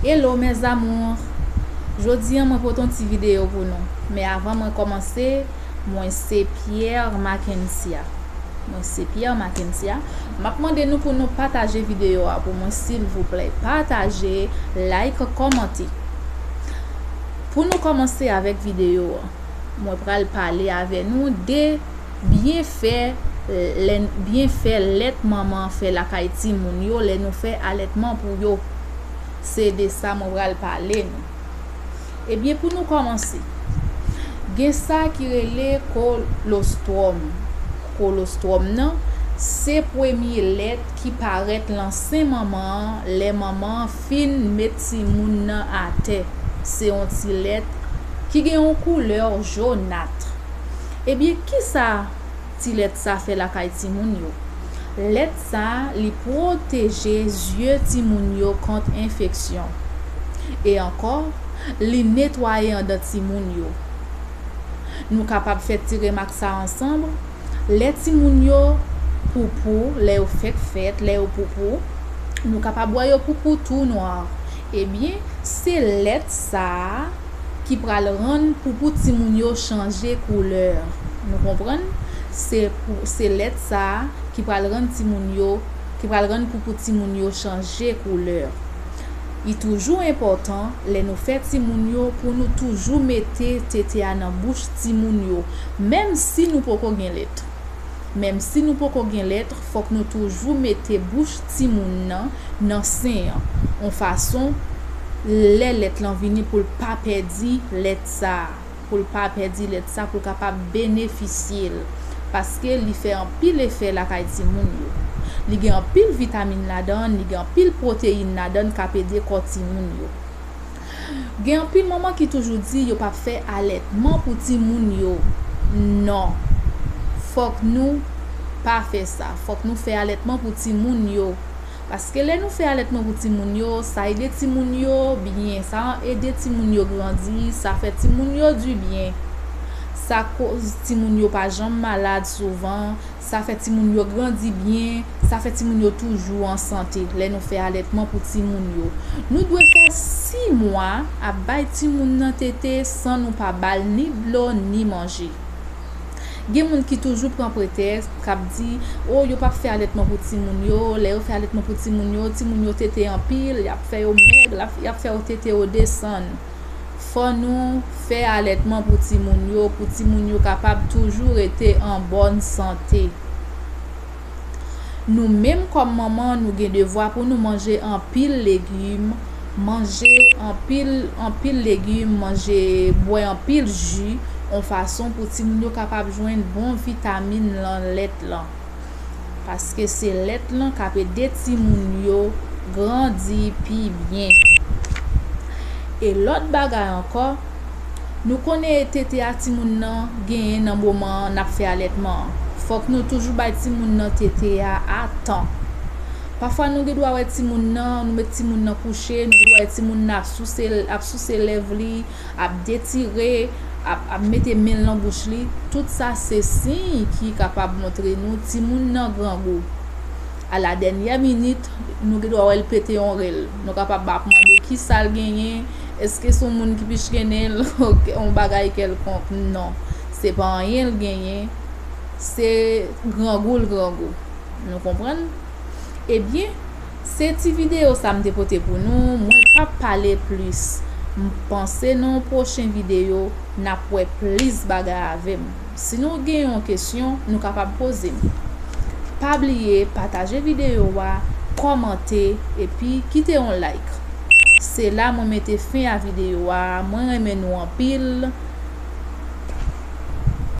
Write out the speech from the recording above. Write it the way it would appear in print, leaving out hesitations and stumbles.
Hello mes amours. Jodi an mwen poton ti vidéo pour nous. Mais avant de commencer, moi c'est Pierre Mackenzie. Moi c'est Pierre Mackenzie. M'a demandé nous pour nous partager vidéo pour moi s'il vous plaît. Partagez, like, commentez. Pour nous commencer avec vidéo, moi pral parler avec nous de bienfaits let maman fait la kaiti moun yo, les nous fait allaitement pour yo. C'est de ça moi pral parler nous. Eh bien pour nous commencer, gen ça qui relè colostrum. Colostrum nan, c'est premier lettre qui paraît l'ancien maman, les mamans fin metti moun nan à terre. C'est un petit lettre qui gen une couleur jaunâtre. Eh bien qui ça ti lettre ça fait la kay ti moun yo? Lettre ça li protéger yeux ti moun yo contre infection. Et encore li nettoyer en ti moun yo. Nous capable faire tirer max ça ensemble. Les ti moun yo poupou, les fait fête, les poupou, nous capable boire yo poupou tout noir. Eh bien, c'est lettre ça qui pral rendre poupou ti moun yo changer couleur. Nous comprenons? C'est lettre ça qui pral rendre ti moun yo, qui pral rendre poupou ti moun yo changer couleur. Il est toujours important les nous faire ti moun yo pour nous toujours mettre tété dans bouche ti moun yo, même si nous pas gen lettre. Même si nous pas gen lettre, faut que nous toujours mettre bouche ti moun nan sein en façon les lettres lan vini pour pas perdre lettre ça, pour pas perdre lettre ça pour capable bénéficier parce que li fait un pile effet la kay ti moun yo. Li gen un pile vitamine là-dedans, li gen un pile protéine là-dedans ka pede corps ti moun yo. Gen un pile maman qui toujours dit yo pas fait allaitement pour ti moun yo. Non. Faut que nous pas faire ça. Faut que nous faire allaitement pour ti moun yo. Parce que les nous fait allaitement pour ti moun yo, ça aide ti moun yo bien, ça aide ti moun yo grandir, ça fait ti moun yo du bien. Ça cause ti moun yo pas jamais malade souvent, ça fait ti moun yo grandit bien, ça fait ti moun yo toujours en santé. Les nous fait allaitement pour ti moun yo. Nous devons faire 6 mois à bay ti moun nan tété sans nous pas bal ni blo ni manger. Gen moun qui toujours prend prétexte k'ap di oh yo pas fait allaitement pour ti moun yo, les yo fait allaitement pour ti moun yo tété en pile, y a fait au maigre, y a fait au tété au descend. Faut nous faire allaitement pour ti moun yo capable toujours être en bonne santé. Nous même comme maman nous gen devoir pour nous manger en pile légumes, manger en pile légumes, manger boire en pile jus en façon pour ti moun yo capable joindre bon vitamine dans lettre là. Parce que c'est lettre là qui peut aider ti moun yo grandir pi bien. Et l'autre bagay encore, nous connaît tété a ti moun nan gen nan moment n'a fait allaitement. Faut que nous toujours bay ti moun nan tété à temps. Parfois nous doit wè ti moun nan, nous met ti moun nan coucher, nous doit ti moun nan sous ses lèvres li, a détirer, a mettre main dans bouche li. Tout ça c'est signe qui capable montrer nous ti moun nan grand goût. À la dernière minute, nous doit le péter en rel. Nous capable demander qui ça le gagner. Est-ce que son monde qui piche gagner on bagaille quelconque? Non, c'est pas rien le gagner, c'est grand goût. Nous comprenons? Eh bien, cette vidéo ça me dépoté pour nous, moi pas parler plus. Pensez dans prochaine vidéo n'a pour plus bagarre avec. Si nous gagnons une question, nous capable poser. Pas oublier partager vidéo, commenter et puis quitter un like. C'est là moi mettez fin à vidéo. Moi remercie nous en pile.